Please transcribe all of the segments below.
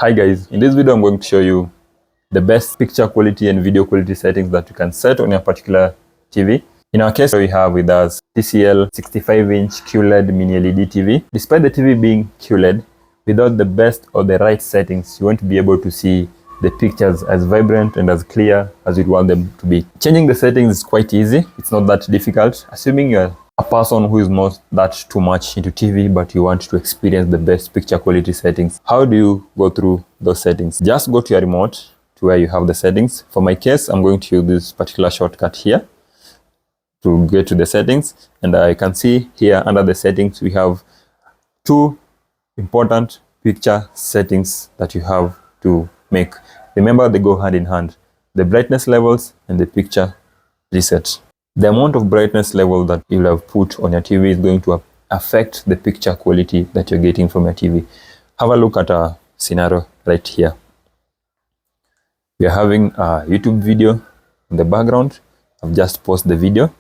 Hi guys, in this video I'm going to show you the best picture quality and video quality settings that you can set on your particular TV. In our case, we have with us TCL 65-inch QLED Mini LED TV. Despite the TV being QLED, without the best or the right settings, you won't be able to see the pictures as vibrant and as clear as you'd want them to be. Changing the settings is quite easy. It's not that difficult. Assuming you're a person who is not that too much into TV, but you want to experience the best picture quality settings, how do you go through those settings? Just go to your remote to where you have the settings. For my case, I'm going to use this particular shortcut here to get to the settings, and I can see here under the settings we have two important picture settings that you have to make. Remember, they go hand in hand: the brightness levels and the picture reset. The amount of brightness level that you'll have put on your TV is going to affect the picture quality that you're getting from your TV. Have a look at a scenario right here. We are having a YouTube video in the background. I've just paused the video.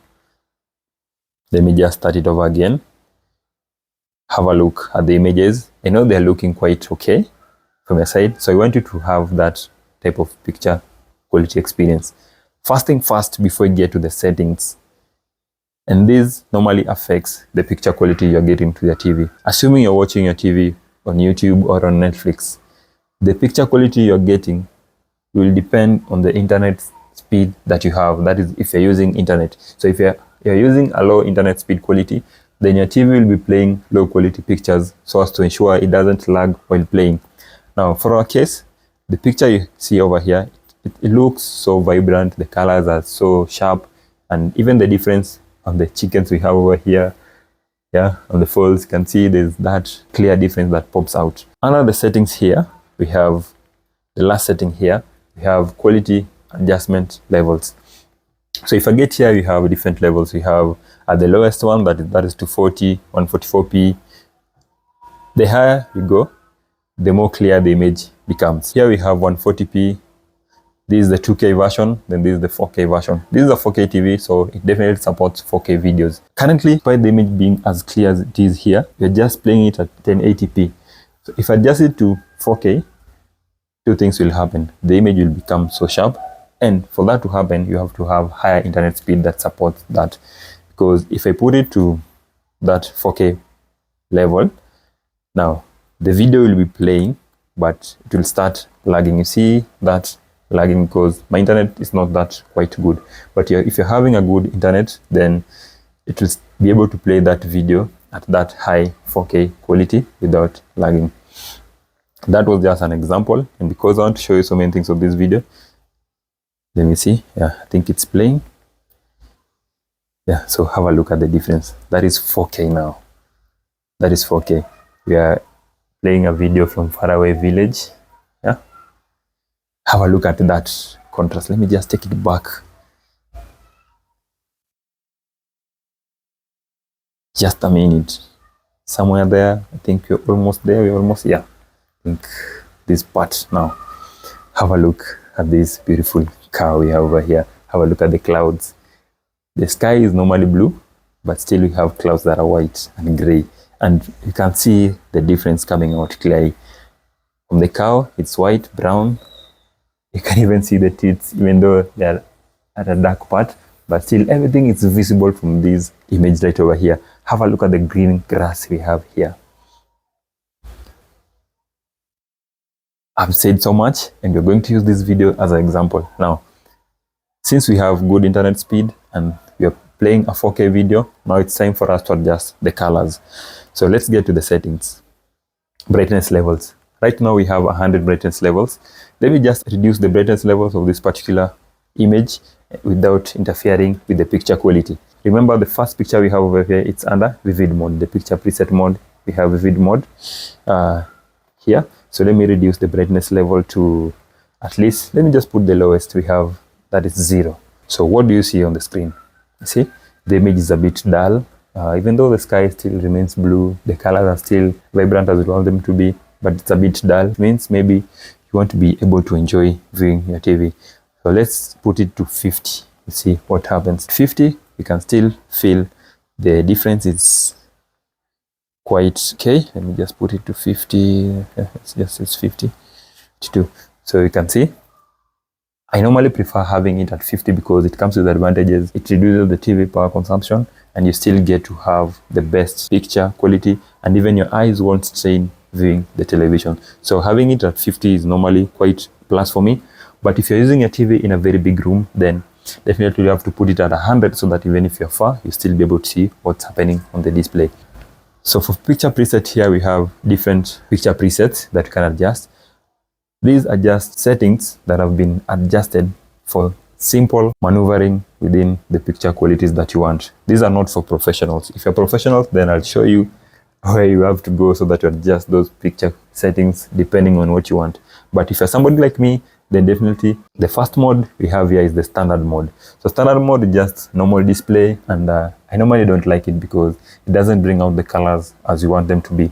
Let me just start it over again. Have a look at the images. I know they're looking quite okay from your side, so I want you to have that type of picture quality experience. First thing first, before you get to the settings, and this normally affects the picture quality you're getting to your TV. Assuming you're watching your TV on YouTube or on Netflix, the picture quality you're getting will depend on the internet speed that you have. That is, if you're using internet. So if you're using a low internet speed quality, then your TV will be playing low quality pictures so as to ensure it doesn't lag while playing. Now, for our case, the picture you see over here, it looks so vibrant, the colors are so sharp, and even the difference on the chickens we have over here, on the folds, you can see there's that clear difference that pops out. Under the settings here, we have the last setting here, we have quality adjustment levels. So if I get here, we have different levels. We have at the lowest one, that is 240, 144p. The higher you go, the more clear the image becomes. Here we have 140p. This is the 2K version, then this is the 4K version. This is a 4K TV, so it definitely supports 4K videos. Currently, despite the image being as clear as it is here, we're just playing it at 1080p. So if I adjust it to 4K, two things will happen. The image will become so sharp, and for that to happen, you have to have higher internet speed that supports that. Because if I put it to that 4K level, now the video will be playing, but it will start lagging. You see that lagging because my internet is not that quite good. But if you're having a good internet, then it will be able to play that video at that high 4K quality without lagging. That was just an example, and because I want to show you so many things of this video, let me see. I think it's playing. So have a look at the difference. That is 4K now. That is 4K. We are playing a video from faraway village. Have a look at that contrast. Let me just take it back. Just a minute. Somewhere there. I think we're almost there. We're almost, I think this part now. Have a look at this beautiful car we have over here. Have a look at the clouds. The sky is normally blue, but still we have clouds that are white and gray. And you can see the difference coming out clearly. From the cow, it's white, brown. You can even see the teeth, even though they're at a dark part, but still everything is visible from this image right over here. Have a look at the green grass we have here. I've said so much, and we're going to use this video as an example. Now, since we have good internet speed and we are playing a 4K video, now it's time for us to adjust the colors. So let's get to the settings. Brightness levels. Right now we have 100 brightness levels. Let me just reduce the brightness levels of this particular image without interfering with the picture quality. Remember, the first picture we have over here, it's under vivid mode. The picture preset mode, we have vivid mode here. So let me reduce the brightness level to at least, let me just put the lowest we have, that is 0. So what do you see on the screen? You see, the image is a bit dull. Even though the sky still remains blue, the colors are still vibrant as we want them to be, but it's a bit dull. It means maybe you want to be able to enjoy viewing your TV. So let's put it to 50. You see what happens. 50, you can still feel the difference is quite okay. Let me just put it to 50. It's 50. 52. So you can see I normally prefer having it at 50 because it comes with advantages. It reduces the TV power consumption and you still get to have the best picture quality, and even your eyes won't strain viewing the television. So having it at 50 is normally quite plus for me. But if you're using a TV in a very big room, then definitely you have to put it at 100 so that even if you're far, you still be able to see what's happening on the display. So for picture preset here, we have different picture presets that you can adjust. These are just settings that have been adjusted for simple maneuvering within the picture qualities that you want. These are not for professionals. If you're professionals, then I'll show you where you have to go so that you adjust those picture settings depending on what you want. But if you're somebody like me, then definitely the first mode we have here is the standard mode. So standard mode is just normal display, and I normally don't like it because it doesn't bring out the colors as you want them to be.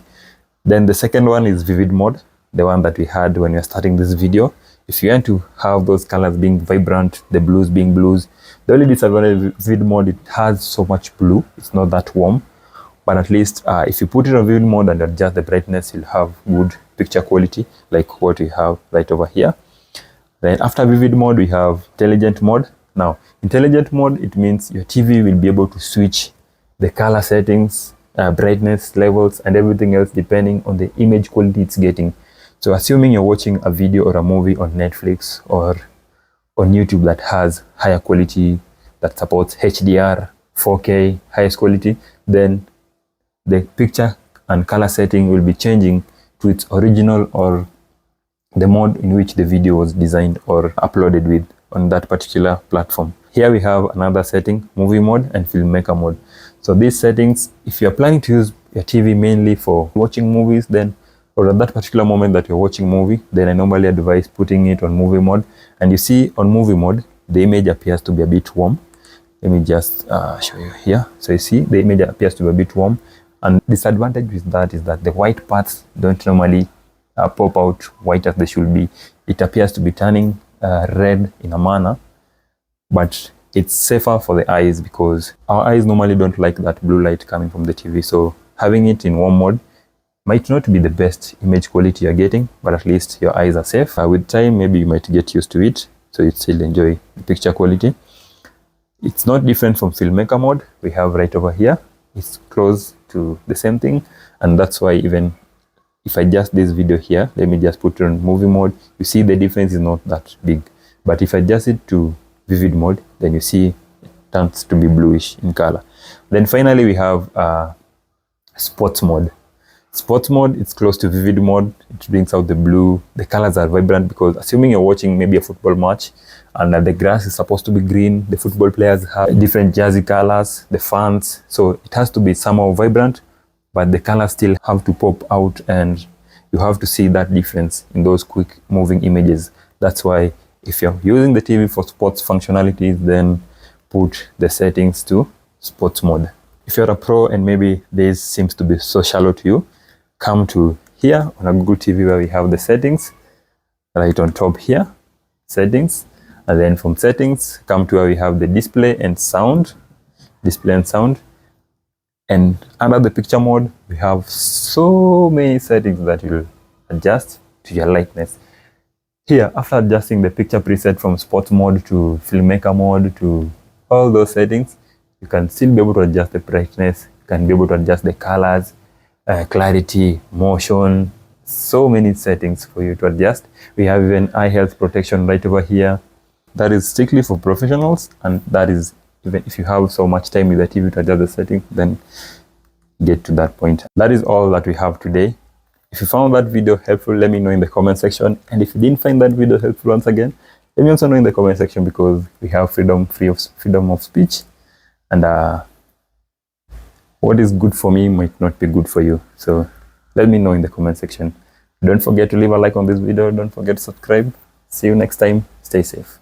Then the second one is vivid mode, the one that we had when we were starting this video. If you want to have those colors being vibrant, the blues being blues, the only disadvantage of vivid mode, it has so much blue, it's not that warm. But at least if you put it on vivid mode and adjust the brightness, you'll have good picture quality like what we have right over here. Then after vivid mode, we have intelligent mode. Now, intelligent mode, it means your TV will be able to switch the color settings, brightness levels, and everything else depending on the image quality it's getting. So assuming you're watching a video or a movie on Netflix or on YouTube that has higher quality, that supports HDR, 4K, highest quality, then the picture and color setting will be changing to its original or the mode in which the video was designed or uploaded with on that particular platform. Here we have another setting, movie mode and filmmaker mode. So these settings, if you're planning to use your TV mainly for watching movies, then or at that particular moment that you're watching movie, then I normally advise putting it on movie mode. And you see on movie mode, the image appears to be a bit warm. Let me just show you here. So you see the image appears to be a bit warm. And disadvantage with that is that the white parts don't normally pop out white as they should be. It appears to be turning red in a manner, but it's safer for the eyes because our eyes normally don't like that blue light coming from the TV. So having it in warm mode might not be the best image quality you're getting, but at least your eyes are safe. With time, maybe you might get used to it, so you still enjoy the picture quality. It's not different from filmmaker mode we have right over here. It's close to the same thing, and that's why even if I adjust this video here, let me just put it on movie mode, you see the difference is not that big. But if I adjust it to vivid mode, then you see it turns to be bluish in color. Then finally we have sports mode. Sports mode, it's close to vivid mode. It brings out the blue. The colors are vibrant because assuming you're watching maybe a football match and the grass is supposed to be green, the football players have different jersey colors, the fans, so it has to be somehow vibrant, but the colors still have to pop out and you have to see that difference in those quick moving images. That's why if you're using the TV for sports functionalities, then put the settings to sports mode. If you're a pro and maybe this seems to be so shallow to you, come to here on a Google TV where we have the settings right on top here, settings, and then from settings come to where we have the display and sound, and under the picture mode we have so many settings that you'll adjust to your likeness. Here, after adjusting the picture preset from sports mode to filmmaker mode to all those settings, you can still be able to adjust the brightness, you can be able to adjust the colors, clarity, motion, so many settings for you to adjust. We have even eye health protection right over here. That is strictly for professionals, and that is even if you have so much time with the TV to adjust the setting, then get to that point. That is all that we have today. If you found that video helpful, let me know in the comment section. And if you didn't find that video helpful, once again, let me also know in the comment section, because we have freedom of speech, and what is good for me might not be good for you. So let me know in the comment section. Don't forget to leave a like on this video. Don't forget to subscribe. See you next time. Stay safe.